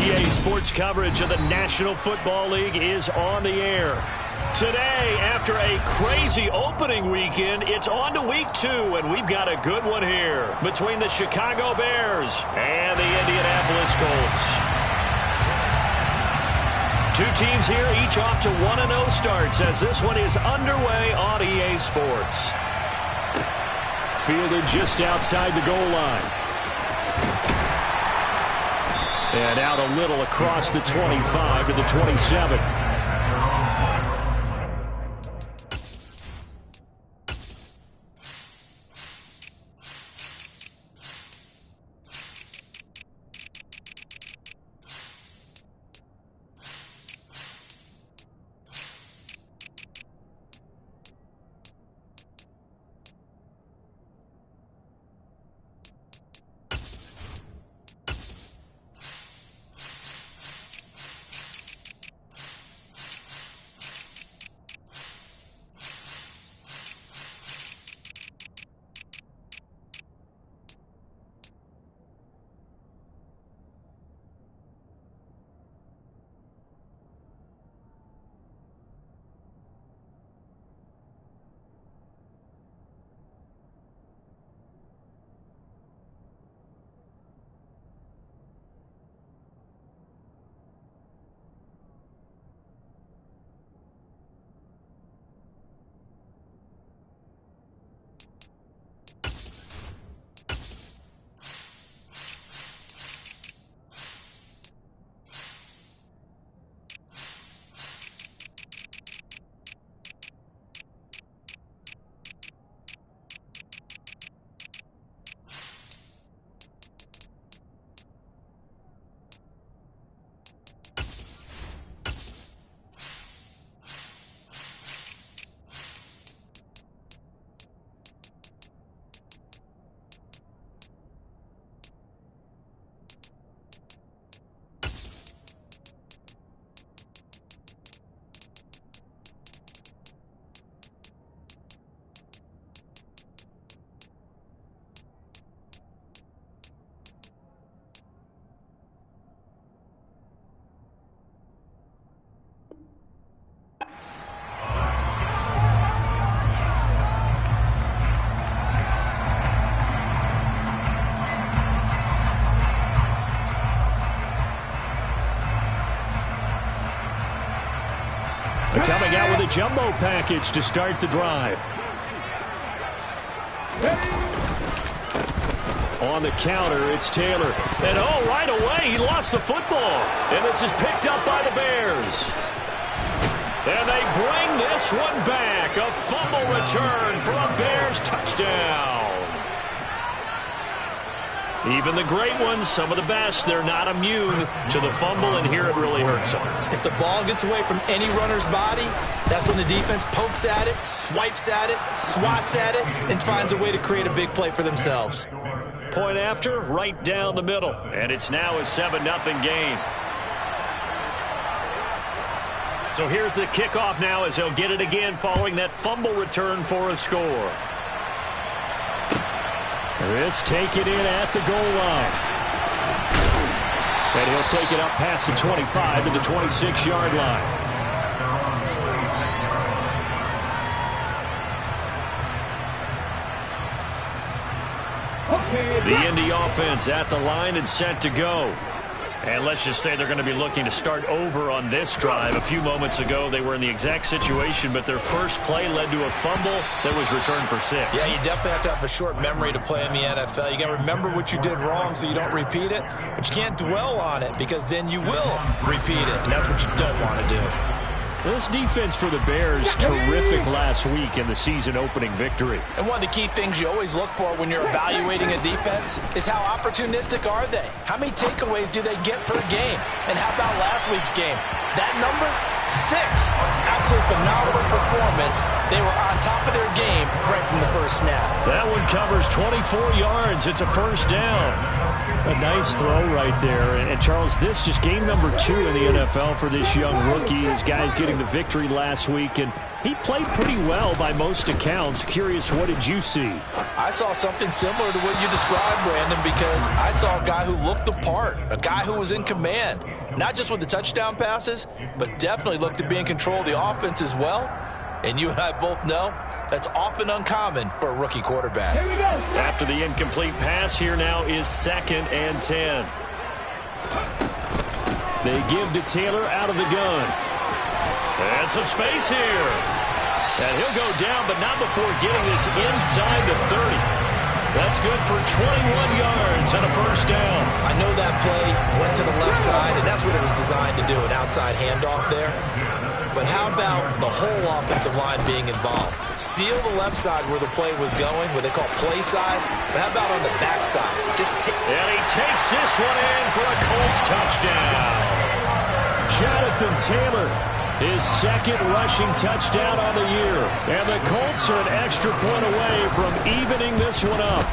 EA Sports coverage of the National Football League is on the air. Today, after a crazy opening weekend, it's on to week 2, and we've got a good one here between the Chicago Bears and the Indianapolis Colts. Two teams here, each off to 1-0 starts as this one is underway on EA Sports. Fielded just outside the goal line. And out a little across the 25 to the 27. Coming out with a jumbo package to start the drive. On the counter, it's Taylor. And oh, right away, he lost the football. And this is picked up by the Bears. And they bring this one back. A fumble return for a Bears touchdown. Even the great ones, some of the best, they're not immune to the fumble, and here it really hurts them. If the ball gets away from any runner's body, that's when the defense pokes at it, swipes at it, swats at it, and finds a way to create a big play for themselves. Point after, right down the middle, and it's now a 7-0 game. So here's the kickoff now as he'll get it again following that fumble return for a score. This taken in at the goal line. And he'll take it up past the 25 to the 26-yard line. The Indy offense at the line and set to go. And let's just say they're going to be looking to start over on this drive. A few moments ago, they were in the exact situation, but their first play led to a fumble that was returned for 6. Yeah, you definitely have to have a short memory to play in the NFL. You got to remember what you did wrong so you don't repeat it, but you can't dwell on it because then you will repeat it, and that's what you don't want to do. This defense for the Bears, terrific last week in the season-opening victory. And one of the key things you always look for when you're evaluating a defense is how opportunistic are they? How many takeaways do they get per game? And how about last week's game? That number, 6. Absolutely phenomenal performance They were on top of their game right from the first snap. That one covers 24 yards. It's a first down. A nice throw right there. And Charles, this is game number 2 in the NFL for this young rookie. His guys getting the victory last week, and he played pretty well by most accounts. Curious, what did you see? I saw something similar to what you described, Brandon, because I saw a guy who looked the part, a guy who was in command, not just with the touchdown passes, but definitely looked to be in control of the offense as well. And you and I both know that's often uncommon for a rookie quarterback. Here we go. After the incomplete pass, here now is 2nd and 10. They give to Taylor out of the gun. And some space here. And he'll go down, but not before getting this inside the 30. That's good for 21 yards and a first down. I know that play went to the left side, and that's what it was designed to do, an outside handoff there. But how about the whole offensive line being involved? Seal the left side where the play was going, what they call play side. But how about on the back side? And he takes this one in for a Colts touchdown. Jonathan Taylor, his 2nd rushing touchdown on the year. And the Colts are an extra point away from evening this one up.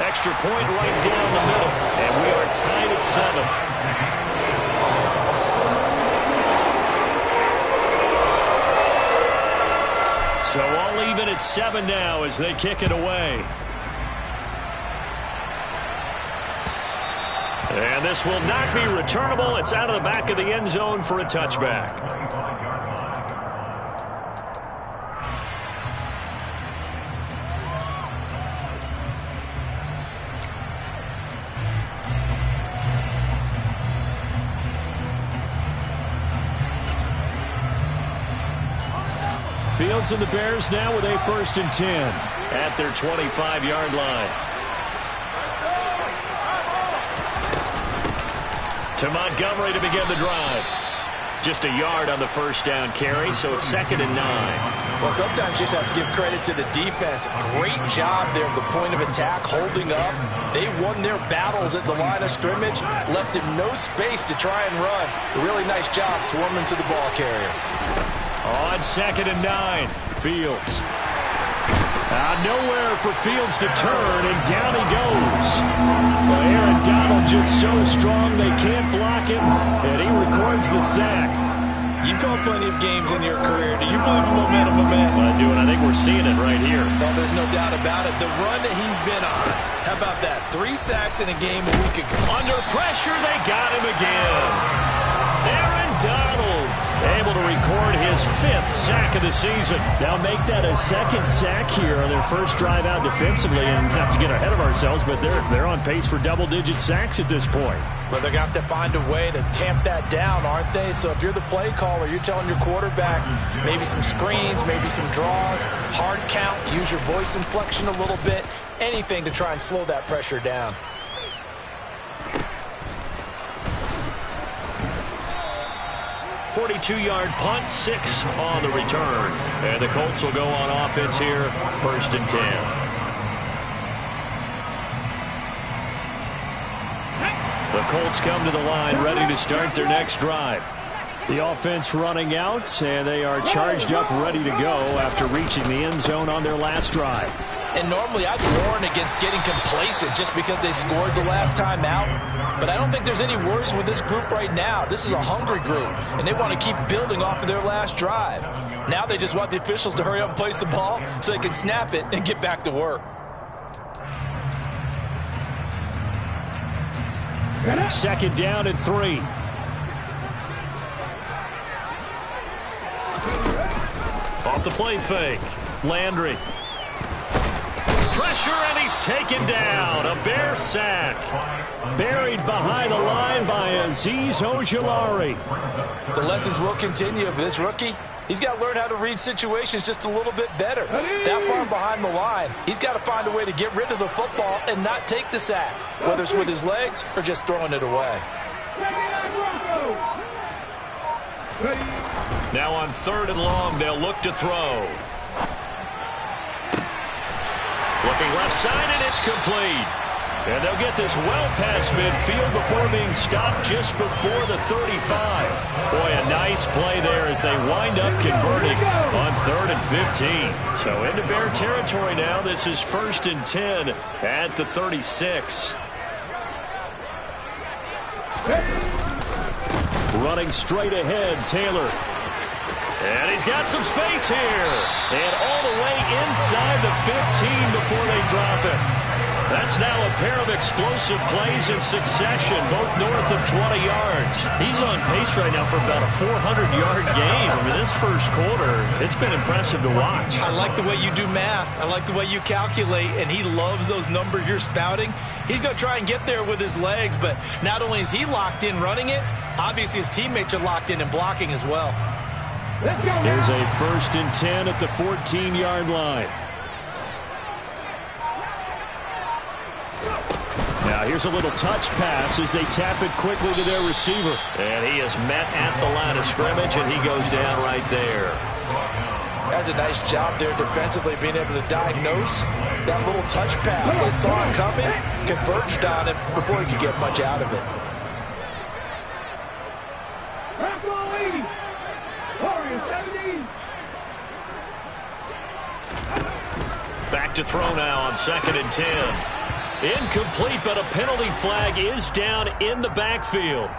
Extra point right down the middle. And we are tied at 7. So all even at 7 now as they kick it away. And this will not be returnable. It's out of the back of the end zone for a touchback. Fields and the Bears now with a 1st and 10 at their 25-yard line. To Montgomery to begin the drive. Just a yard on the first down carry, so it's 2nd and 9. Well, sometimes you just have to give credit to the defense. Great job there at the point of attack, holding up. They won their battles at the line of scrimmage, left him no space to try and run. A really nice job swarming to the ball carrier. On 2nd and 9, Fields. Nowhere for Fields to turn, and down he goes. Well, Aaron Donald just so strong they can't block him, and he records the sack. You've called plenty of games in your career. Do you believe in momentum, my man? I do, and I think we're seeing it right here. Oh, there's no doubt about it. The run that he's been on. How about that? 3 sacks in a game a week ago. Under pressure, they got him again. Aaron Donald able to record his 5th sack of the season. Now make that a 2nd sack here on their first drive out defensively, and not to get ahead of ourselves, but they're on pace for double-digit sacks at this point. Well, they're going to have to find a way to tamp that down, aren't they? So if you're the play caller, you're telling your quarterback maybe some screens, maybe some draws, hard count, use your voice inflection a little bit, anything to try and slow that pressure down. .42-yard punt, 6 on the return. And the Colts will go on offense here, 1st and 10. The Colts come to the line, ready to start their next drive. The offense running out, and they are charged up, ready to go after reaching the end zone on their last drive. And normally I'd warn against getting complacent just because they scored the last time out. But I don't think there's any worries with this group right now. This is a hungry group, and they want to keep building off of their last drive. Now they just want the officials to hurry up and place the ball so they can snap it and get back to work. Second down and 3. Off the play fake. Landry. Pressure, and he's taken down. A Bear sack. Buried behind the line by Azeez Ojulari. The lessons will continue of this rookie. He's got to learn how to read situations just a little bit better. That far behind the line, he's got to find a way to get rid of the football and not take the sack, whether it's with his legs or just throwing it away. Now on 3rd and long, they'll look to throw. Looking left side, and it's complete. And they'll get this well past midfield before being stopped just before the 35. Boy, a nice play there as they wind up converting on 3rd and 15. So into Bear territory now. This is 1st and 10 at the 36. Running straight ahead, Taylor. And he's got some space here. And all the way inside the 15 before they drop it. That's now a pair of explosive plays in succession, both north of 20 yards. He's on pace right now for about a 400-yard game. I mean, this first quarter, it's been impressive to watch. I like the way you do math. I like the way you calculate, and he loves those numbers you're spouting. He's going to try and get there with his legs, but not only is he locked in running it, obviously his teammates are locked in and blocking as well. Here's a 1st and 10 at the 14-yard line. Now here's a little touch pass as they tap it quickly to their receiver. And he is met at the line of scrimmage, and he goes down right there. That's a nice job there defensively, being able to diagnose that little touch pass. They saw it coming, converged on it before he could get much out of it. Back to throw now on 2nd and 10. Incomplete, but a penalty flag is down in the backfield.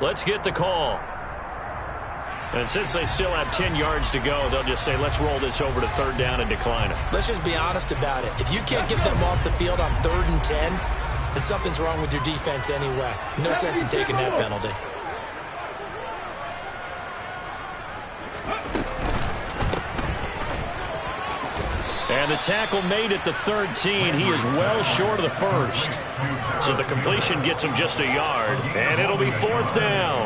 Let's get the call. And since they still have 10 yards to go, they'll just say, let's roll this over to 3rd down and decline it. Let's just be honest about it. If you can't get them off the field on 3rd and 10, then something's wrong with your defense anyway. No sense in taking that penalty. And the tackle made at the 13. He is well short of the 1st. So the completion gets him just a yard. And it'll be 4th down.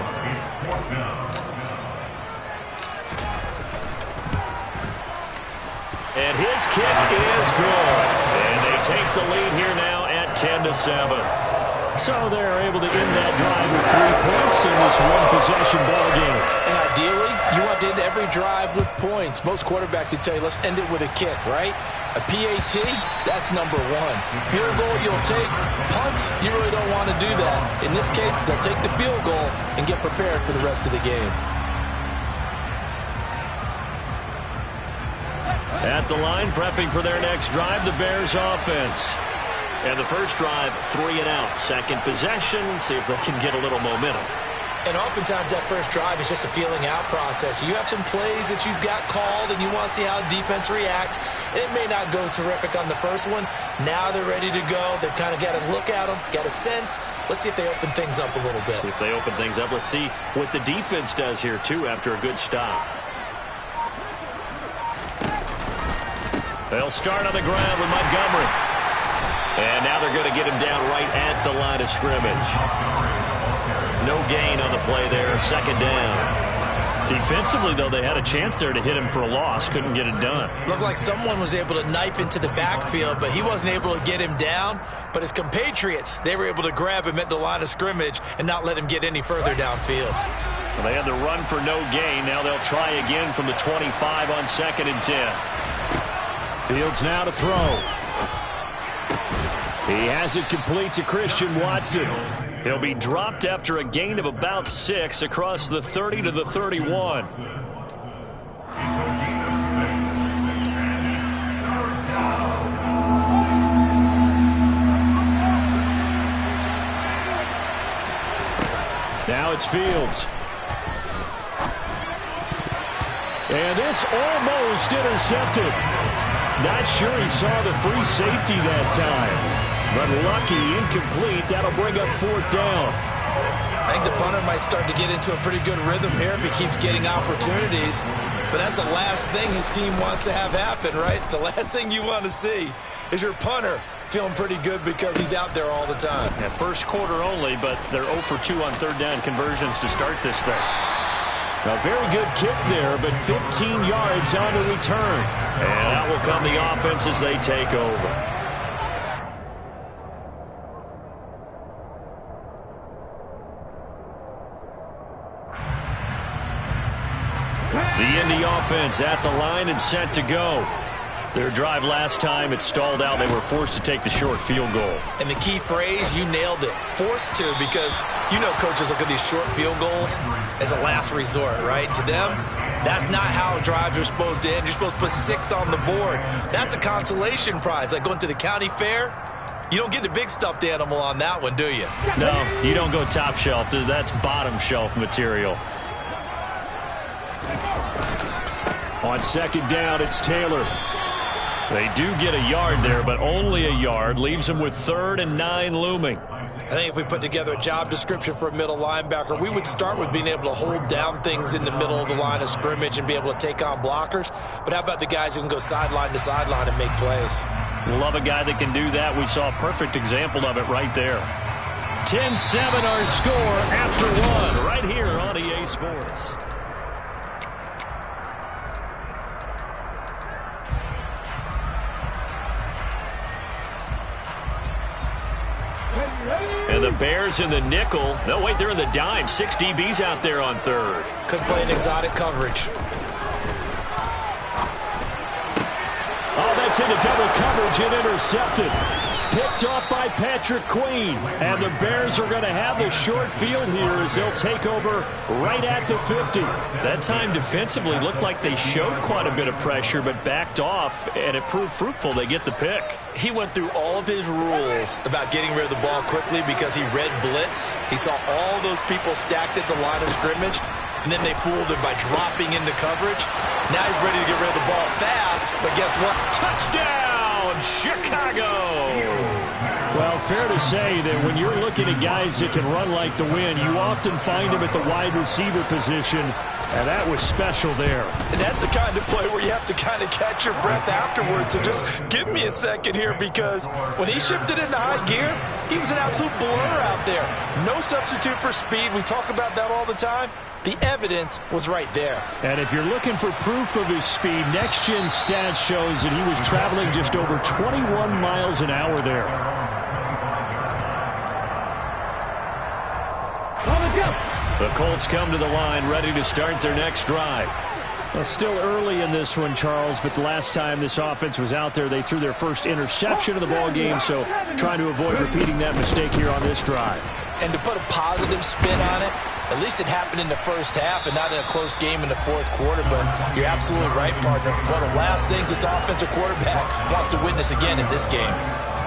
And his kick is good. And they take the lead here now at 10-7. So they're able to end that drive with 3 points in this one-possession ball game. And ideally, you want to end every drive with points. Most quarterbacks would tell you, let's end it with a kick, right? A PAT, that's number 1. Field goal, you'll take. Punts, you really don't want to do that. In this case, they'll take the field goal and get prepared for the rest of the game. At the line, prepping for their next drive, the Bears offense. And the first drive, 3 and out. Second possession, see if they can get a little momentum. And oftentimes that first drive is just a feeling out process. You have some plays that you've got called and you want to see how defense reacts. And it may not go terrific on the first one. Now they're ready to go. They've kind of got to look at them, got a sense. Let's see if they open things up a little bit. See if they open things up. Let's see what the defense does here, too, after a good stop. They'll start on the ground with Montgomery. And now they're going to get him down right at the line of scrimmage. No gain on the play there, 2nd down. Defensively, though, they had a chance there to hit him for a loss. Couldn't get it done. Looked like someone was able to knife into the backfield, but he wasn't able to get him down. But his compatriots, they were able to grab him at the line of scrimmage and not let him get any further downfield. Well, they had the run for no gain. Now they'll try again from the 25 on 2nd and 10. Fields now to throw. He has it complete to Christian Watson. He'll be dropped after a gain of about 6 across the 30 to the 31. Now it's Fields. And this almost intercepted. Not sure he saw the free safety that time. But lucky, incomplete. That'll bring up 4th down. I think the punter might start to get into a pretty good rhythm here if he keeps getting opportunities. But that's the last thing his team wants to have happen, right? The last thing you want to see is your punter feeling pretty good because he's out there all the time. Yeah, first quarter only, but they're 0 for 2 on 3rd down conversions to start this thing. A very good kick there, but 15 yards on the return. And out will come the offense as they take over. The Indy offense at the line and set to go. Their drive last time, it stalled out. They were forced to take the short field goal. And the key phrase, you nailed it, forced to, because you know coaches look at these short field goals as a last resort, right? To them, that's not how drives are supposed to end. You're supposed to put 6 on the board. That's a consolation prize, like going to the county fair. You don't get the big stuffed animal on that one, do you? No, you don't go top shelf. That's bottom shelf material. On second down, it's Taylor. They do get a yard there, but only a yard. Leaves them with 3rd and 9 looming. I think if we put together a job description for a middle linebacker, we would start with being able to hold down things in the middle of the line of scrimmage and be able to take on blockers. But how about the guys who can go sideline to sideline and make plays? Love a guy that can do that. We saw a perfect example of it right there. 10-7 our score after 1 right here on EA Sports. And the Bears in the nickel. No, wait, they're in the dime. 6 DBs out there on 3rd. Could play an exotic coverage. Oh, that's into double coverage and intercepted. Picked off by Patrick Queen. And the Bears are going to have the short field here as they'll take over right at the 50. That time defensively looked like they showed quite a bit of pressure but backed off, and it proved fruitful. They get the pick. He went through all of his rules about getting rid of the ball quickly because he read blitz. He saw all those people stacked at the line of scrimmage, and then they fooled him by dropping into coverage. Now he's ready to get rid of the ball fast, but guess what? Touchdown, Chicago! Well, fair to say that when you're looking at guys that can run like the wind, you often find them at the wide receiver position, and that was special there. And that's the kind of play where you have to kind of catch your breath afterwards. So just give me a second here, because when he shifted into high gear, he was an absolute blur out there. No substitute for speed. We talk about that all the time. The evidence was right there. And if you're looking for proof of his speed, Next Gen Stats shows that he was traveling just over 21 miles an hour there. The Colts come to the line, ready to start their next drive. Well, still early in this one, Charles, but the last time this offense was out there, they threw their first interception of the ball game, so trying to avoid repeating that mistake here on this drive. And to put a positive spin on it, at least it happened in the first half and not in a close game in the fourth quarter. But you're absolutely right, partner. One of the last things this offensive quarterback wants to witness again in this game.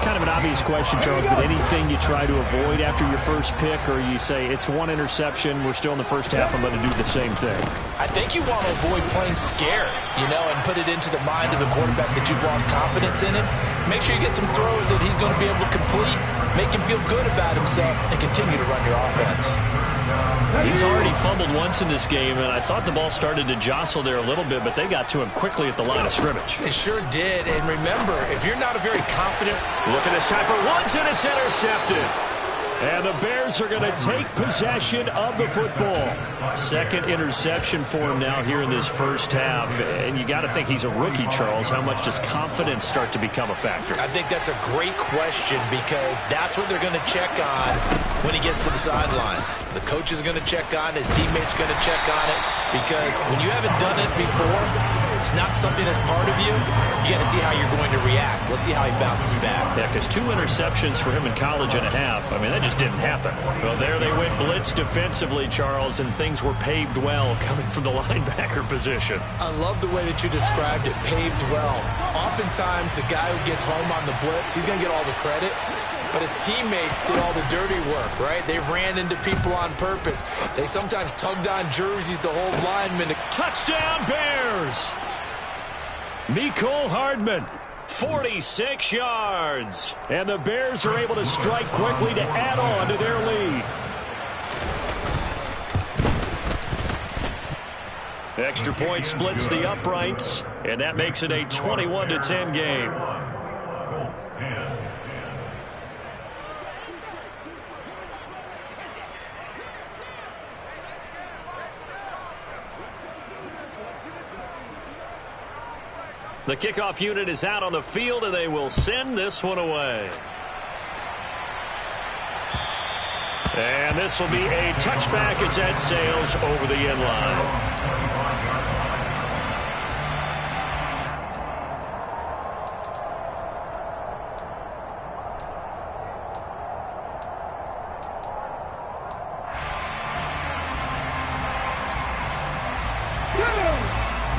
Kind of an obvious question, Charles, but anything you try to avoid after your first pick, or you say it's one interception, we're still in the first half, I'm going to do the same thing? I think you want to avoid playing scared, and put it into the mind of the quarterback that you've lost confidence in him. Make sure you get some throws that he's going to be able to complete, make him feel good about himself, and continue to run your offense. He's already fumbled once in this game, and I thought the ball started to jostle there a little bit, but they got to him quickly at the line of scrimmage. They sure did, and remember, if you're not a very confident... Look at this time for Woods, and it's intercepted. And the Bears are going to take possession of the football. Second interception for him now here in this first half. And you got to think he's a rookie, Charles. How much does confidence start to become a factor? I think that's a great question, because that's what they're going to check on when he gets to the sidelines. The coach is going to check on, his teammates going to check on it, because when you haven't done it before, it's not something that's part of you. You got to see how you're going to react. Let's see how he bounces back. Yeah, because 2 interceptions for him in college and a half. I mean, that just didn't happen. Well, there they went blitz defensively, Charles, and things were paved well coming from the linebacker position. I love the way that you described it, paved well. Oftentimes, the guy who gets home on the blitz, he's going to get all the credit. But his teammates did all the dirty work, right? They ran into people on purpose. They sometimes tugged on jerseys to hold linemen. Touchdown, Bears! Mecole Hardman, 46 yards. And the Bears are able to strike quickly to add on to their lead. Extra point splits the uprights, and that makes it a 21-10 game. The kickoff unit is out on the field, and they will send this one away. And this will be a touchback as that sails over the end line.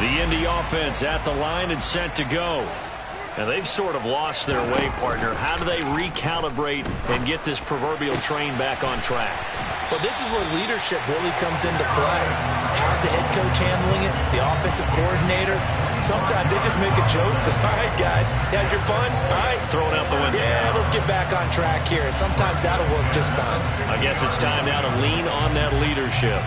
The Indy offense at the line and set to go. And they've sort of lost their way, partner. How do they recalibrate and get this proverbial train back on track? Well, this is where leadership really comes into play. How's the head coach handling it? The offensive coordinator? Sometimes they just make a joke. All right, guys, had your fun? All right. Throw it out the window. Yeah, let's get back on track here. And sometimes that'll work just fine. I guess it's time now to lean on that leadership.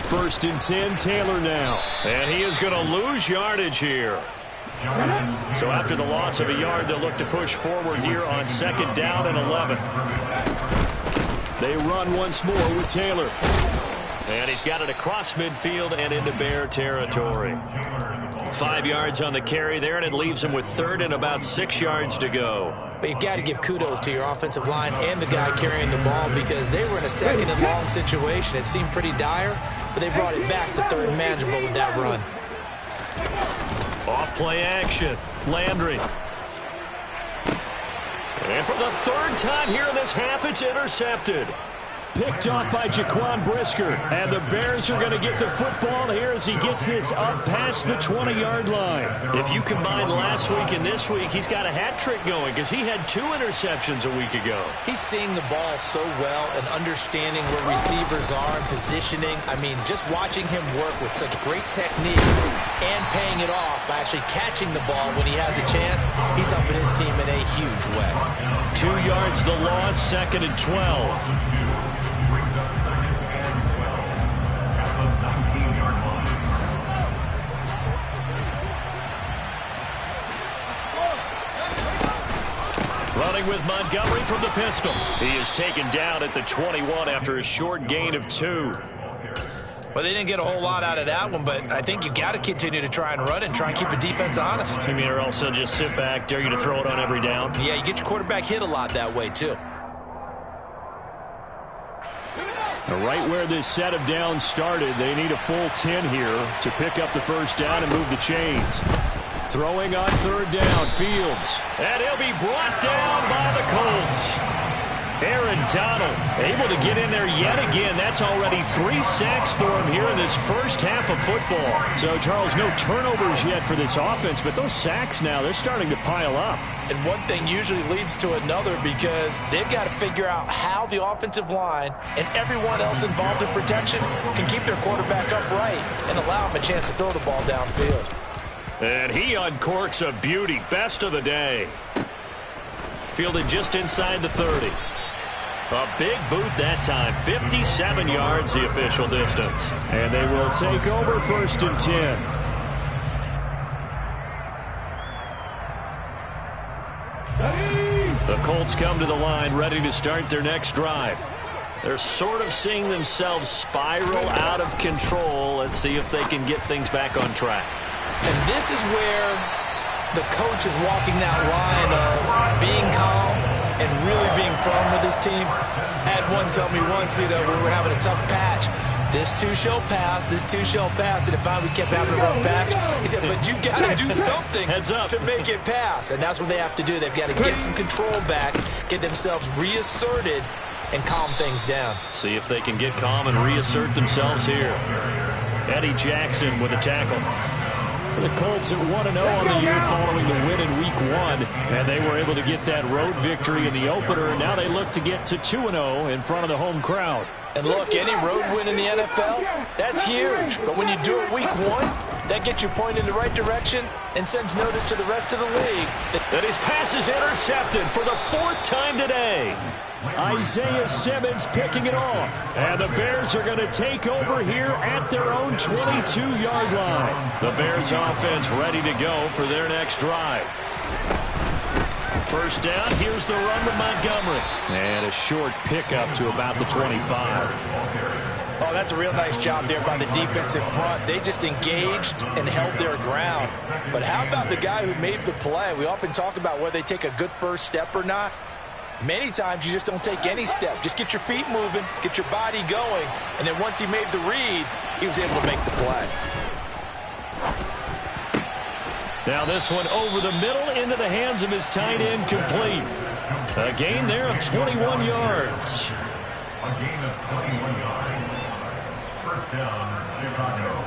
First and 10, Taylor now. And he is going to lose yardage here. So after the loss of a yard, they'll look to push forward here on 2nd down and 11. They run once more with Taylor. And he's got it across midfield and into Bear territory. 5 yards on the carry there, and it leaves him with 3rd and about 6 yards to go. But you've got to give kudos to your offensive line and the guy carrying the ball because they were in a 2nd and long situation. It seemed pretty dire, but they brought it back to 3rd and manageable with that run. Off play action. Landry. And for the 3rd time here in this half, it's intercepted. Picked off by Jaquan Brisker. And the Bears are going to get the football here as he gets this up past the 20-yard line. If you combine last week and this week, he's got a hat trick going because he had 2 interceptions a week ago. He's seeing the ball so well and understanding where receivers are and positioning. I mean, just watching him work with such great technique and paying it off by actually catching the ball when he has a chance, he's helping his team in a huge way. 2 yards the loss, 2nd and 12. Running with Montgomery from the pistol. He is taken down at the 21 after a short gain of 2. Well, they didn't get a whole lot out of that one, but I think you got to continue to try and run and try and keep the defense honest. You mean or also just sit back, dare you to throw it on every down? Yeah, you get your quarterback hit a lot that way, too. Right where this set of downs started, they need a full 10 here to pick up the 1st down and move the chains. Throwing on 3rd down, Fields. And he'll be brought down by the Colts. Aaron Donald able to get in there yet again. That's already 3 sacks for him here in this first half of football. So, Charles, no turnovers yet for this offense, but those sacks now, they're starting to pile up. And one thing usually leads to another because they've got to figure out how the offensive line and everyone else involved in protection can keep their quarterback upright and allow him a chance to throw the ball downfield. And he uncorks a beauty. Best of the day. Fielded just inside the 30. A big boot that time. 57 yards the official distance. And they will take over 1st and 10. The Colts come to the line ready to start their next drive. They're sort of seeing themselves spiral out of control. Let's see if they can get things back on track. And this is where the coach is walking that line of being calm and really being firm with his team. I had one tell me once, when we were having a tough patch, this too shall pass, this too shall pass, and it finally kept having a rough patch. He said, but you got to do something to make it pass, and that's what they have to do. They've got to get some control back, get themselves reasserted, and calm things down. See if they can get calm and reassert themselves here. Eddie Jackson with a tackle. The Colts at 1-0 on the year following the win in Week 1, and they were able to get that road victory in the opener. Now they look to get to 2-0 in front of the home crowd. And look, any road win in the NFL, that's huge. But when you do it Week 1, that gets you pointed in the right direction and sends notice to the rest of the league. And his pass is intercepted for the 4th time today. Isaiah Simmons picking it off. And the Bears are going to take over here at their own 22-yard line. The Bears offense ready to go for their next drive. 1st down, here's the run to Montgomery. And a short pickup to about the 25. Oh, that's a real nice job there by the defense in front. They just engaged and held their ground. But how about the guy who made the play? We often talk about whether they take a good first step or not. Many times you just don't take any step. Just get your feet moving, get your body going, and then once he made the read, he was able to make the play. Now this one over the middle into the hands of his tight end, complete. A gain there of 21 yards. A gain of 21 yards. First down, Chicago.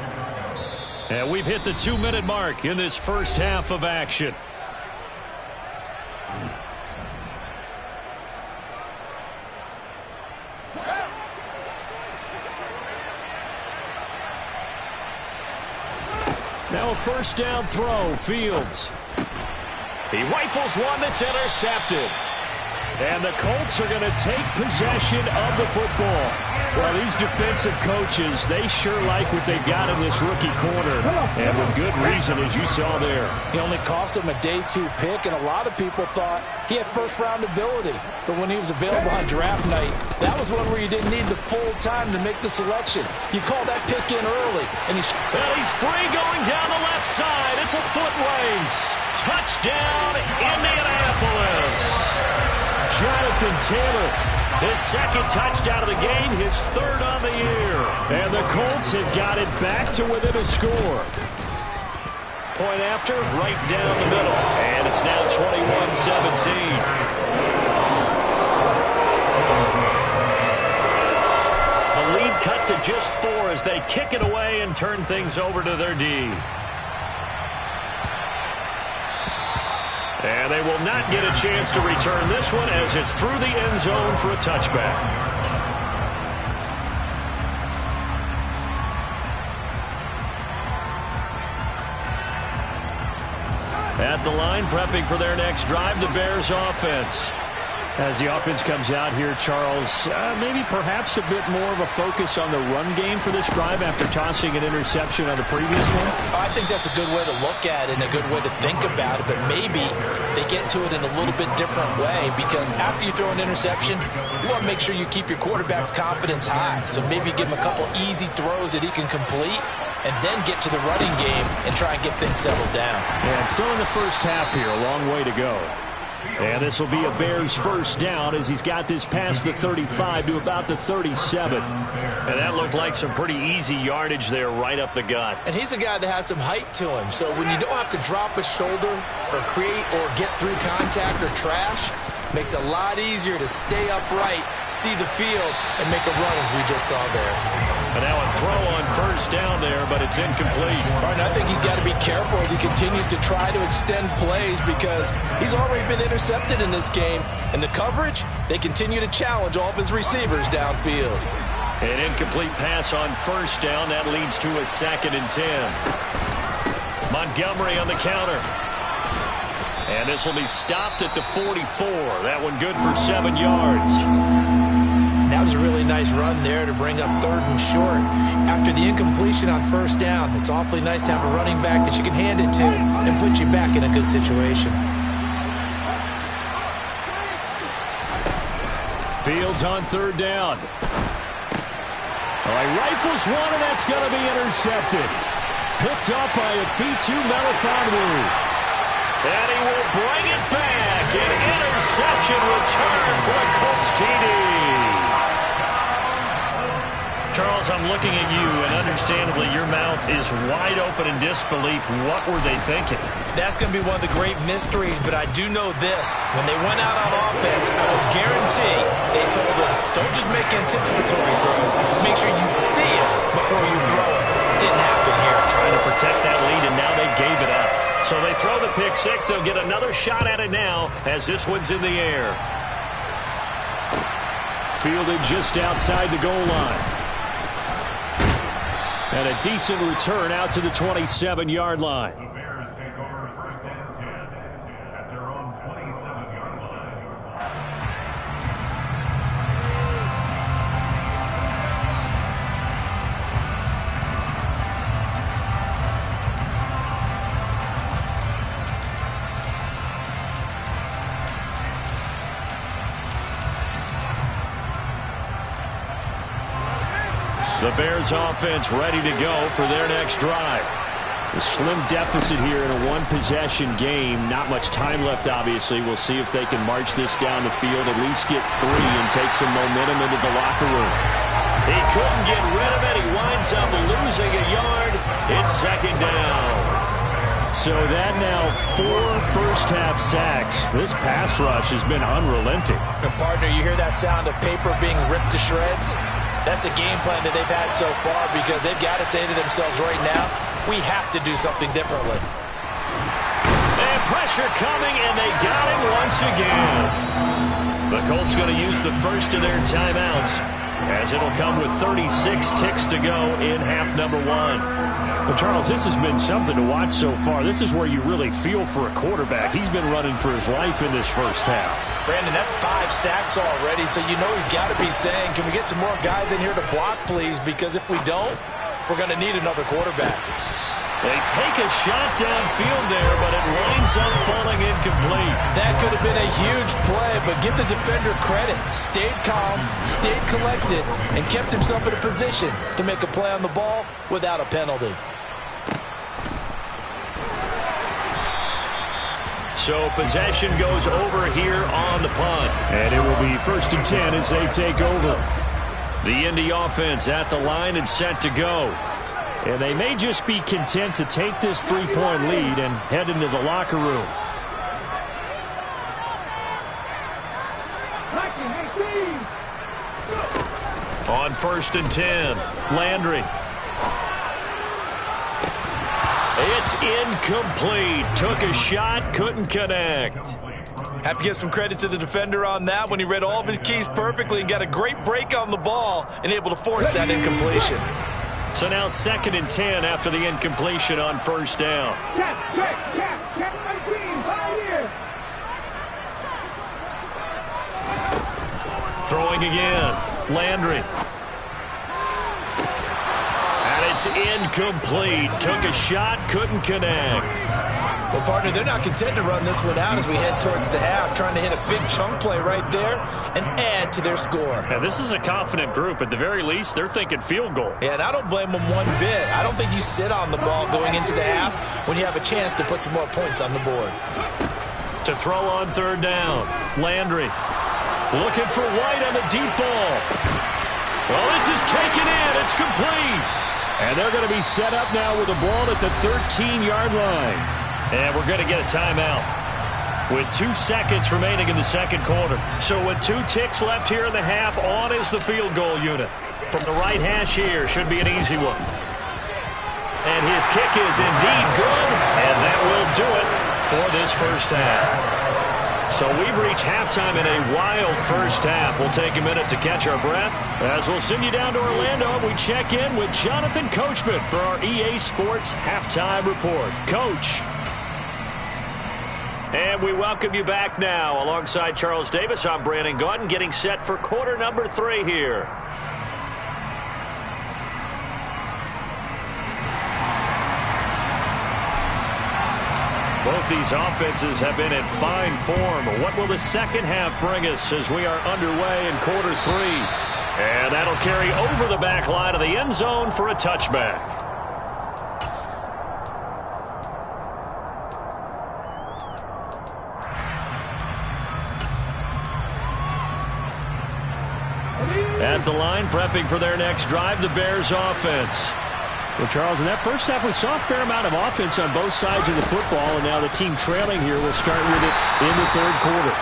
And we've hit the 2-minute mark in this first half of action. Now a first down throw, Fields. He rifles one that's intercepted. And the Colts are going to take possession of the football. Well, these defensive coaches, they sure like what they've got in this rookie corner. And with good reason, as you saw there. He only cost him a day 2 pick, and a lot of people thought he had first-round ability. But when he was available on draft night, that was one where you didn't need the full time to make the selection. You call that pick in early. And he's free going down the left side. It's a foot race. Touchdown, Indianapolis. Jonathan Taylor, his second touchdown of the game, his third on the year. And the Colts have got it back to within a score. Point after, right down the middle. And it's now 21-17. The lead cut to just 4 as they kick it away and turn things over to their D. And they will not get a chance to return this one as it's through the end zone for a touchback. At the line, prepping for their next drive, the Bears offense. As the offense comes out here, Charles, maybe perhaps a bit more of a focus on the run game for this drive after tossing an interception on the previous one? I think that's a good way to look at it and a good way to think about it, but maybe they get to it in a little bit different way because after you throw an interception, you want to make sure you keep your quarterback's confidence high. So maybe give him a couple easy throws that he can complete and then get to the running game and try and get things settled down. Yeah, it's still in the first half here, a long way to go. And this will be a Bears first down as he's got this past the 35 to about the 37. And that looked like some pretty easy yardage there right up the gut. And he's a guy that has some height to him. So when you don't have to drop a shoulder or create or get through contact or trash, makes it a lot easier to stay upright, see the field, and make a run as we just saw there. And now a throw on first down there, but it's incomplete. Right, and I think he's got to be careful as he continues to try to extend plays because he's already been intercepted in this game. And the coverage, they continue to challenge all of his receivers downfield. An incomplete pass on first down. That leads to a 2nd and 10. Montgomery on the counter. And this will be stopped at the 44. That one good for 7 yards. That was a really nice run there to bring up 3rd and short. After the incompletion on first down, it's awfully nice to have a running back that you can hand it to and put you back in a good situation. Fields on 3rd down. He rifles one, and that's going to be intercepted. Picked up by Afitu Melifonwu. And he will bring it back. An interception return for a Colts TD. Charles, I'm looking at you, and understandably your mouth is wide open in disbelief. What were they thinking? That's going to be one of the great mysteries, but I do know this. When they went out on offense, I will guarantee they told them, don't just make anticipatory throws. Make sure you see it before you throw it. Didn't happen here. Trying to protect that lead, and now they gave it up. So they throw the pick six. They'll get another shot at it now as this one's in the air. Fielded just outside the goal line. And a decent return out to the 27-yard line. The Bears take over 1st and 10 at their own 27-yard line. The Bears offense ready to go for their next drive. A slim deficit here in a one-possession game. Not much time left, obviously. We'll see if they can march this down the field, at least get 3 and take some momentum into the locker room. He couldn't get rid of it. He winds up losing a yard. It's 2nd down. So that now 4 first-half sacks. This pass rush has been unrelenting. And partner, you hear that sound of paper being ripped to shreds? That's the game plan that they've had so far, because they've got to say to themselves right now, we have to do something differently. And pressure coming, and they got him once again. The Colts going to use the first of their timeouts, as it'll come with 36 ticks to go in half number 1. Well, Charles, this has been something to watch so far. This is where you really feel for a quarterback. He's been running for his life in this first half. Brandon, that's 5 sacks already, so you know he's got to be saying, can we get some more guys in here to block, please? Because if we don't, we're going to need another quarterback. They take a shot downfield there, but it winds up falling incomplete. That could have been a huge play, but give the defender credit. Stayed calm, stayed collected, and kept himself in a position to make a play on the ball without a penalty. So possession goes over here on the punt. And it will be 1st and 10 as they take over. The Indy offense at the line and set to go. And they may just be content to take this 3-point lead and head into the locker room. On 1st and 10, Landry. It's incomplete. Took a shot, couldn't connect. Have to give some credit to the defender on that when he read all of his keys perfectly and got a great break on the ball and able to force that incompletion. So now 2nd and 10 after the incompletion on 1st down. Throwing again, Landry. And it's incomplete. Took a shot, couldn't connect. Well, partner, they're not content to run this one out as we head towards the half, trying to hit a big chunk play right there and add to their score. Now, this is a confident group. At the very least, they're thinking field goal. Yeah, and I don't blame them one bit. I don't think you sit on the ball going into the half when you have a chance to put some more points on the board. To throw on 3rd down, Landry. Looking for White on the deep ball. Well, this is taken in. It's complete. And they're going to be set up now with the ball at the 13-yard line. And we're going to get a timeout with 2 seconds remaining in the 2nd quarter. So with 2 ticks left here in the half, on is the field goal unit. From the right hash here, should be an easy one. And his kick is indeed good, and that will do it for this first half. So we've reached halftime in a wild first half. We'll take a minute to catch our breath as we'll send you down to Orlando and we check in with Jonathan Coachman for our EA Sports Halftime Report. Coach. And we welcome you back now. Alongside Charles Davis, I'm Brandon Gaudin, getting set for quarter number 3 here. Both these offenses have been in fine form. What will the second half bring us as we are underway in quarter 3? And that'll carry over the back line of the end zone for a touchback. At the line, prepping for their next drive, the Bears offense. Well, Charles, in that first half, we saw a fair amount of offense on both sides of the football, and now the team trailing here will start with it in the 3rd quarter.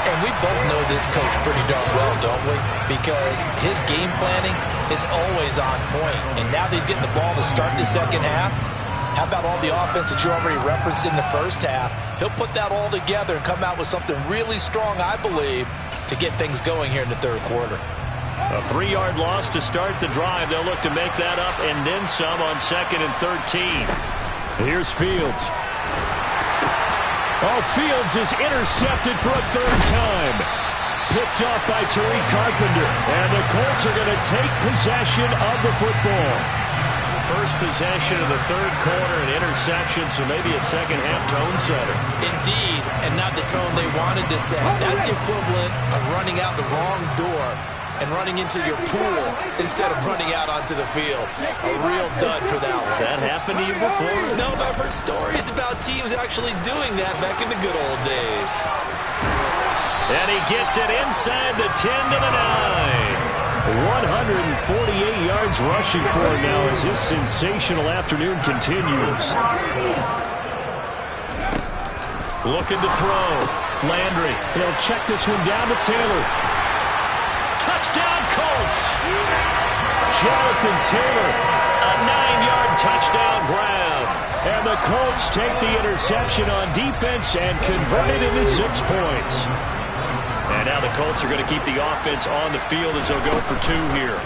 And we both know this coach pretty darn well, don't we? Because his game planning is always on point. And now that he's getting the ball to start the second half, how about all the offense that you already referenced in the first half? He'll put that all together and come out with something really strong, I believe, to get things going here in the 3rd quarter. A 3-yard loss to start the drive. They'll look to make that up and then some on 2nd and 13. Here's Fields. Oh, Fields is intercepted for a 3rd time. Picked off by Tariq Carpenter. And the Colts are going to take possession of the football. First possession of the 3rd quarter, an interception, so maybe a second half tone setter. Indeed, and not the tone they wanted to set. That's the equivalent of running out the wrong door and running into your pool instead of running out onto the field. A real dud for that one. Has that happened to you before? No, but I've heard stories about teams actually doing that back in the good old days. And he gets it inside the 10 to the 9. 148 yards rushing for him now as this sensational afternoon continues. Looking to throw. Landry. He'll check this one down to Taylor. Touchdown, Colts. Jonathan Taylor. A 9-yard touchdown grab. And the Colts take the interception on defense and convert it into 6 points. And now the Colts are going to keep the offense on the field as they'll go for 2 here.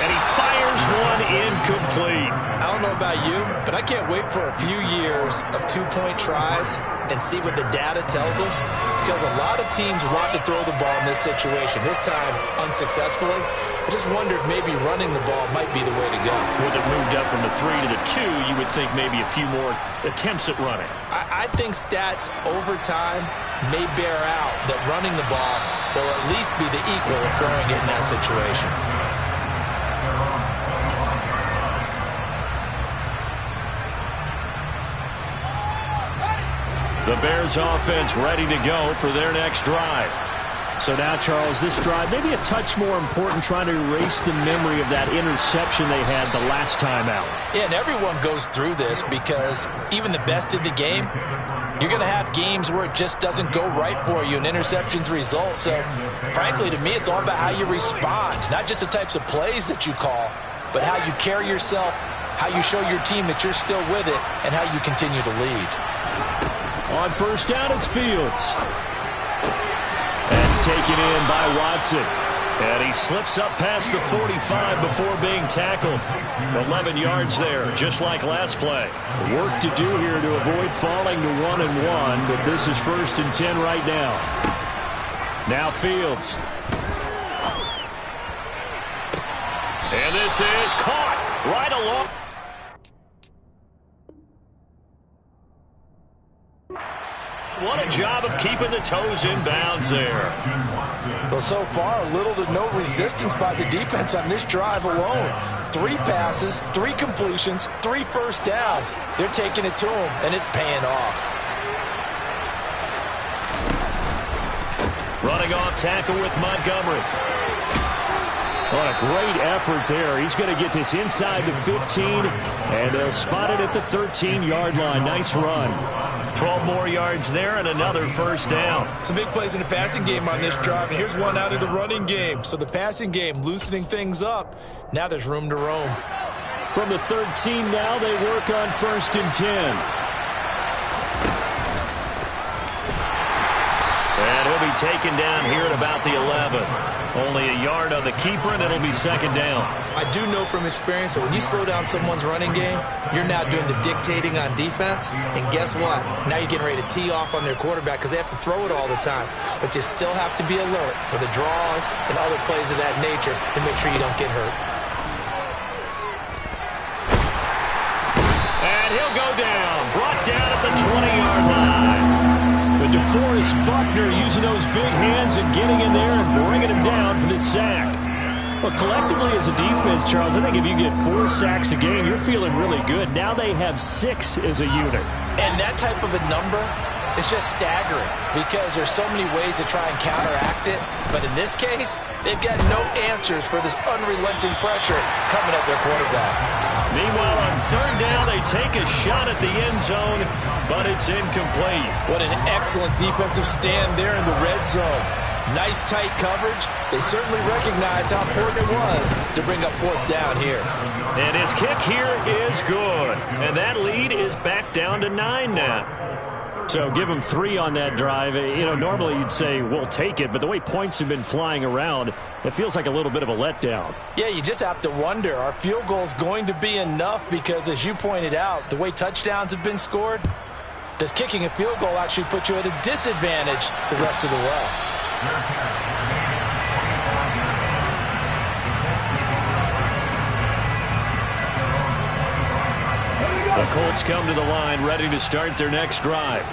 And he fires one incomplete. I don't know about you, but I can't wait for a few years of 2-point tries and see what the data tells us, because a lot of teams want to throw the ball in this situation, this time unsuccessfully. I just wonder if maybe running the ball might be the way to go. With it moved up from the 3 to the 2, you would think maybe a few more attempts at running. I think stats over time may bear out that running the ball will at least be the equal of throwing it in that situation. The Bears offense ready to go for their next drive. So now, Charles, this drive maybe a touch more important, trying to erase the memory of that interception they had the last time out. Yeah, and everyone goes through this because even the best in the game, you're going to have games where it just doesn't go right for you and interceptions result. So, frankly, to me, it's all about how you respond, not just the types of plays that you call, but how you carry yourself, how you show your team that you're still with it, and how you continue to lead. On first down, it's Fields. That's taken in by Watson. And he slips up past the 45 before being tackled. 11 yards there, just like last play. Work to do here to avoid falling to 1-1, but this is 1st and 10 right now. Now Fields. And this is caught right along. What a job of keeping the toes in bounds there. Well, so far, little to no resistance by the defense on this drive alone. 3 passes, 3 completions, 3 first downs. They're taking it to him, and it's paying off. Running off tackle with Montgomery. What a great effort there. He's going to get this inside the 15, and they'll spot it at the 13-yard line. Nice run. 12 more yards there and another first down. Some big plays in the passing game on this drive, and here's one out of the running game. So the passing game loosening things up. Now there's room to roam. From the 13 now, they work on 1st and 10. And he'll be taken down here at about the 11. Only a yard on the keeper, and it'll be 2nd down. I do know from experience that when you slow down someone's running game, you're now doing the dictating on defense. And guess what? Now you're getting ready to tee off on their quarterback because they have to throw it all the time. But you still have to be alert for the draws and other plays of that nature to make sure you don't get hurt. And he'll go down. Brought down at the 20-yard line. But DeForest Buckner using those big hands and getting in there and bringing him down for the sack. Well, collectively as a defense, Charles, I think if you get 4 sacks a game, you're feeling really good. Now they have 6 as a unit. And that type of a number is just staggering because there's so many ways to try and counteract it. But in this case, they've got no answers for this unrelenting pressure coming at their quarterback. Meanwhile, on 3rd down, they take a shot at the end zone, but it's incomplete. What an excellent defensive stand there in the red zone. Nice tight coverage. They certainly recognized how important it was to bring up 4th down here. And his kick here is good. And that lead is back down to 9 now. So give him 3 on that drive. You know, normally you'd say, we'll take it, but the way points have been flying around, it feels like a little bit of a letdown. Yeah, you just have to wonder, are field goals going to be enough? Because as you pointed out, the way touchdowns have been scored, does kicking a field goal actually put you at a disadvantage the rest of the way? The Colts come to the line ready to start their next drive.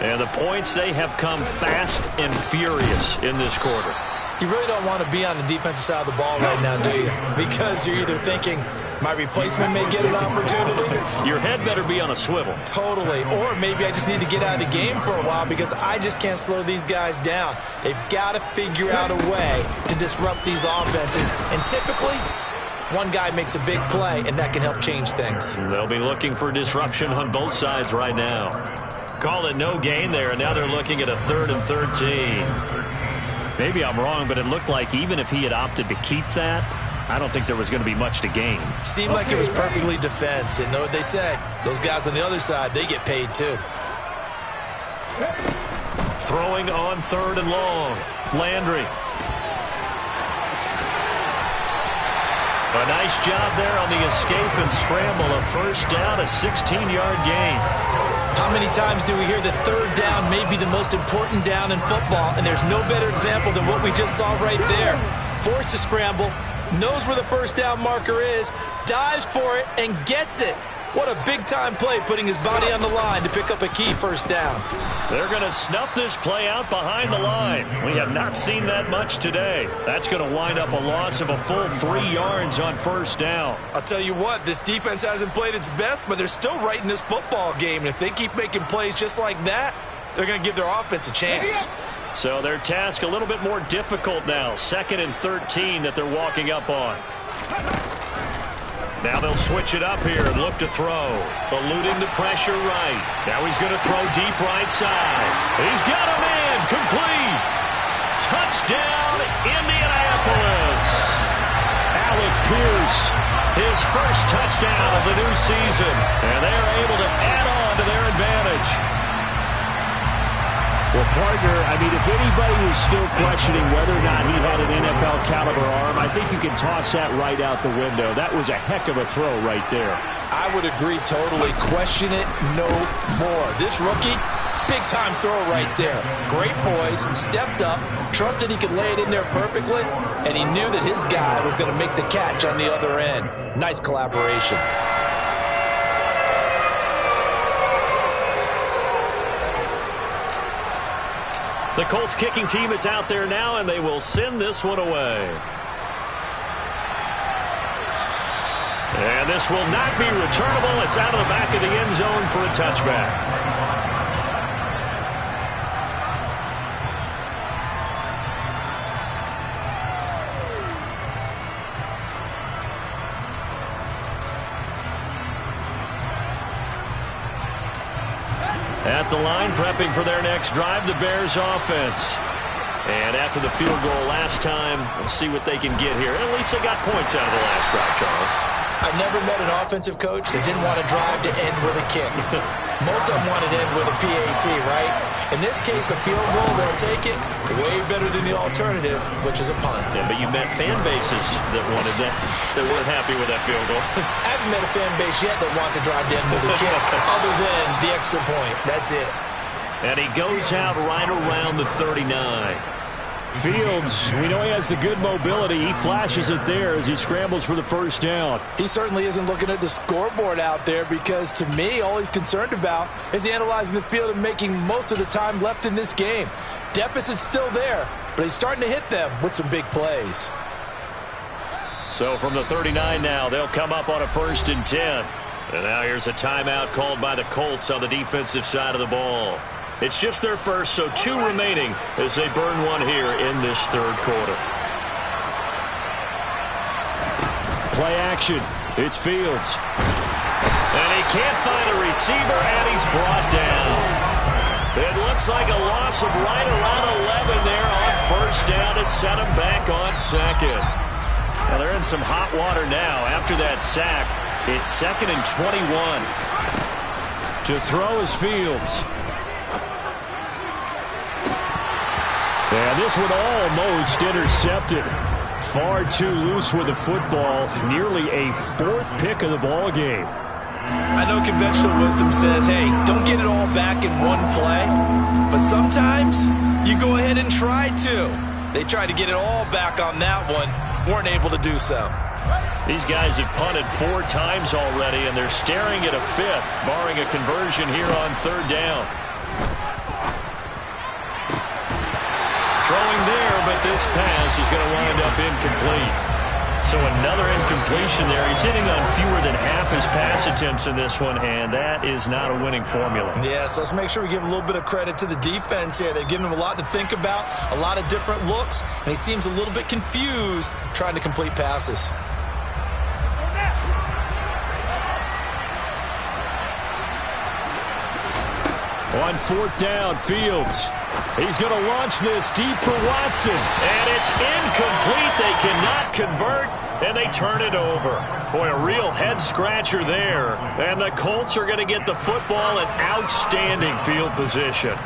And the points, they have come fast and furious in this quarter. You really don't want to be on the defensive side of the ball right now, do you? Because you're either thinking, my replacement may get an opportunity. Your head better be on a swivel. Totally. Or maybe I just need to get out of the game for a while because I just can't slow these guys down. They've got to figure out a way to disrupt these offenses. And typically, one guy makes a big play, and that can help change things. They'll be looking for disruption on both sides right now. Call it no gain there, and now they're looking at a 3rd and 13. Maybe I'm wrong, but it looked like even if he had opted to keep that, I don't think there was going to be much to gain. Seemed like it was perfectly defense. And know what they say? Those guys on the other side, they get paid too. Throwing on 3rd and long. Landry. A nice job there on the escape and scramble. A first down, a 16-yard gain. How many times do we hear that 3rd down may be the most important down in football, and there's no better example than what we just saw right there. Forced to scramble, knows where the first down marker is, dives for it, and gets it. What a big-time play, putting his body on the line to pick up a key first down. They're going to snuff this play out behind the line. We have not seen that much today. That's going to wind up a loss of a full 3 yards on first down. I'll tell you what, this defense hasn't played its best, but they're still right in this football game. And if they keep making plays just like that, they're going to give their offense a chance. So their task a little bit more difficult now. 2nd and 13 that they're walking up on. Now they'll switch it up here and look to throw. Eluding the pressure right. Now he's going to throw deep right side. He's got a man. Complete. Touchdown, Indianapolis. Alec Pierce, his first touchdown of the new season. And they are able to add on to their advantage. Well, partner, I mean, if anybody was still questioning whether or not he had an NFL caliber arm, I think you can toss that right out the window. That was a heck of a throw right there. I would agree totally. Question it no more. This rookie, big-time throw right there. Great poise, stepped up, trusted he could lay it in there perfectly, and he knew that his guy was going to make the catch on the other end. Nice collaboration. The Colts kicking team is out there now, and they will send this one away. And this will not be returnable. It's out of the back of the end zone for a touchback. At the line, prepping for their next drive, the Bears offense. And after the field goal last time, we'll see what they can get here. At least they got points out of the last drive, Charles. I've never met an offensive coach that didn't want to drive to end with a kick. Most of them wanted to end with a PAT, right? In this case, a field goal, they'll take it. Way better than the alternative, which is a punt. Yeah, but you met fan bases that wanted that, that weren't happy with that field goal. I haven't met a fan base yet that wants to drive to end with a kick, other than the extra point. That's it. And he goes out right around the 39. Fields, we know he has the good mobility. He flashes it there as he scrambles for the first down. He certainly isn't looking at the scoreboard out there because, to me, all he's concerned about is analyzing the field and making most of the time left in this game. Deficit's still there, but he's starting to hit them with some big plays. So from the 39 now, they'll come up on a 1st and 10. And now here's a timeout called by the Colts on the defensive side of the ball. It's just their first, so 2 remaining as they burn one here in this 3rd quarter. Play action. It's Fields. And he can't find a receiver, and he's brought down. It looks like a loss of right around 11 there on first down to set him back on 2nd. Well, they're in some hot water now after that sack. It's 2nd and 21. To throw is Fields. And this one almost intercepted. Far too loose with the football. Nearly a 4th pick of the ball game. I know conventional wisdom says, hey, don't get it all back in one play. But sometimes you go ahead and try to. They tried to get it all back on that one. Weren't able to do so. These guys have punted 4 times already, and they're staring at a 5th, barring a conversion here on 3rd down. Throwing there, but this pass is going to wind up incomplete. So another incompletion there. He's hitting on fewer than half his pass attempts in this one, and that is not a winning formula. Yes, let's make sure we give a little bit of credit to the defense here. They've given him a lot to think about, a lot of different looks, and he seems a little bit confused trying to complete passes. On fourth down, Fields. He's going to launch this deep for Watson. And it's incomplete. They cannot convert, and they turn it over. Boy, a real head-scratcher there. And the Colts are going to get the football in outstanding field position.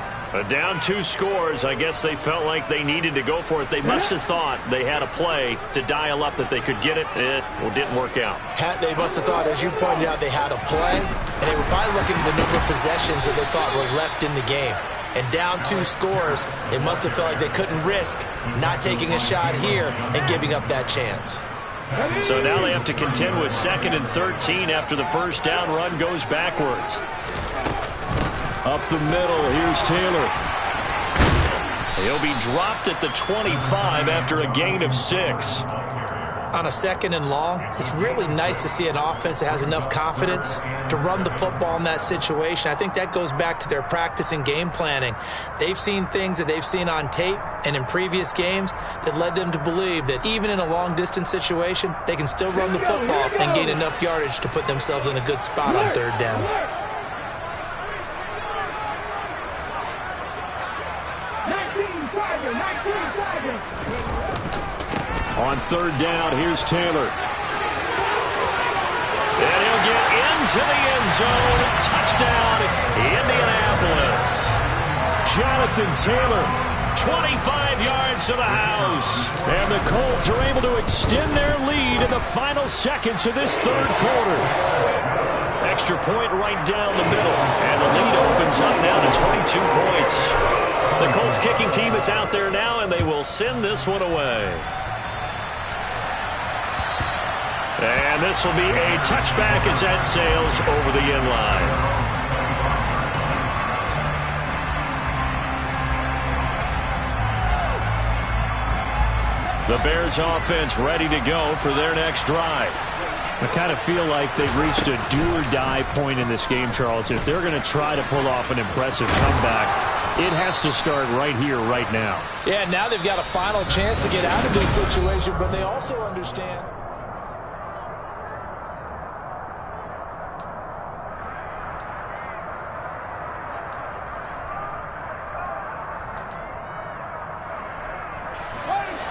Down 2 scores, I guess they felt like they needed to go for it. They must have thought they had a play to dial up that they could get it. It didn't work out. They must have thought, as you pointed out, they had a play, and they were probably looking at the number of possessions that they thought were left in the game. And down 2 scores, they must have felt like they couldn't risk not taking a shot here and giving up that chance. So now they have to contend with 2nd and 13 after the first down run goes backwards. Up the middle, here's Taylor. He'll be dropped at the 25 after a gain of 6. On a 2nd and long, it's really nice to see an offense that has enough confidence to run the football in that situation. I think that goes back to their practice and game planning. They've seen things that they've seen on tape and in previous games that led them to believe that even in a long-distance situation, they can still run the football and gain enough yardage to put themselves in a good spot on 3rd down. On 3rd down, here's Taylor. And he'll get into the end zone. Touchdown, Indianapolis. Jonathan Taylor, 25 yards to the house. and the Colts are able to extend their lead in the final seconds of this 3rd quarter. Extra point right down the middle, and the lead opens up now to 22 points. The Colts kicking team is out there now, and they will send this one away. And this will be a touchback as that sails over the end line. The Bears offense ready to go for their next drive. I kind of feel like they've reached a do-or-die point in this game, Charles. If they're going to try to pull off an impressive comeback, it has to start right here, right now. Yeah, now they've got a final chance to get out of this situation, but they also understand.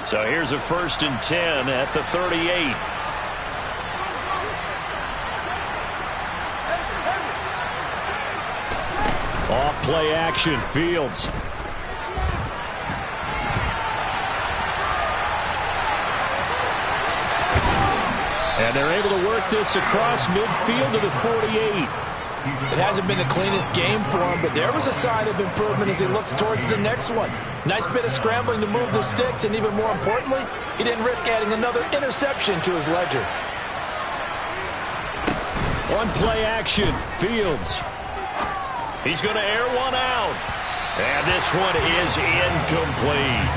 So here's a 1st and 10 at the 38. Off play action, Fields. And they're able to work this across midfield to the 48. It hasn't been the cleanest game for him, but there was a sign of improvement as he looks towards the next one. Nice bit of scrambling to move the sticks, and even more importantly, he didn't risk adding another interception to his ledger. One play action, Fields. He's going to air one out. And this one is incomplete.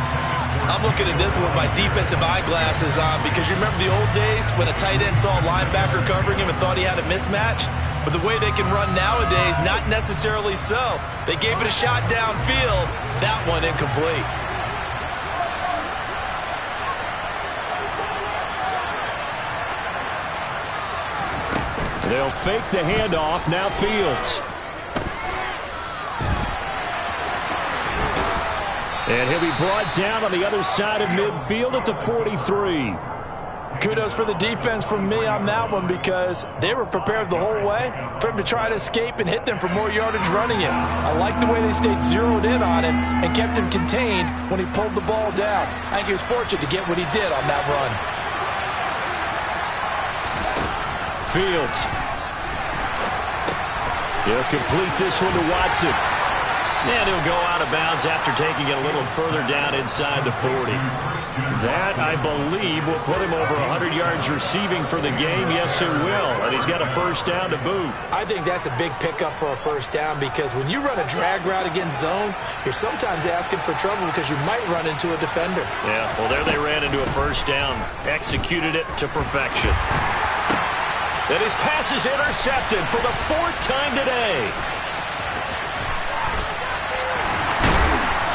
I'm looking at this one with my defensive eyeglasses on because you remember the old days when a tight end saw a linebacker covering him and thought he had a mismatch? But the way they can run nowadays, not necessarily so. They gave it a shot downfield. That one incomplete. They'll fake the handoff. Now Fields. And he'll be brought down on the other side of midfield at the 43. Kudos for the defense from me on that one because they were prepared the whole way for him to try to escape and hit them for more yardage running it. I like the way they stayed zeroed in on him and kept him contained when he pulled the ball down. I think he was fortunate to get what he did on that run. Fields. He'll complete this one to Watson. And he'll go out of bounds after taking it a little further down inside the 40. That, I believe, will put him over 100 yards receiving for the game. Yes, it will. And he's got a 1st down to boot. I think that's a big pickup for a 1st down because when you run a drag route against zone, you're sometimes asking for trouble because you might run into a defender. Yeah, well, there they ran into a 1st down. Executed it to perfection. And his pass is intercepted for the 4th time today.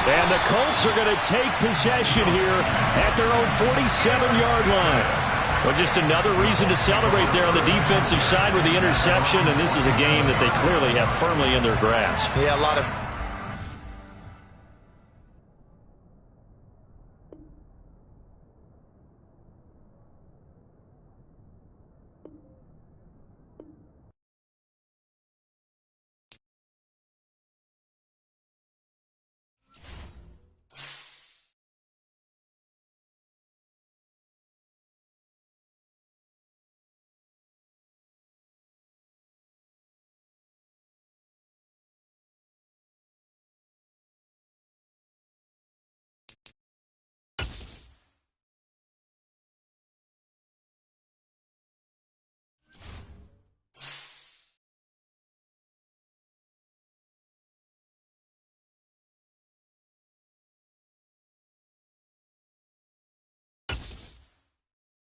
And the Colts are going to take possession here at their own 47-yard line. Well, just another reason to celebrate there on the defensive side with the interception, and this is a game that they clearly have firmly in their grasp. Yeah, a lot of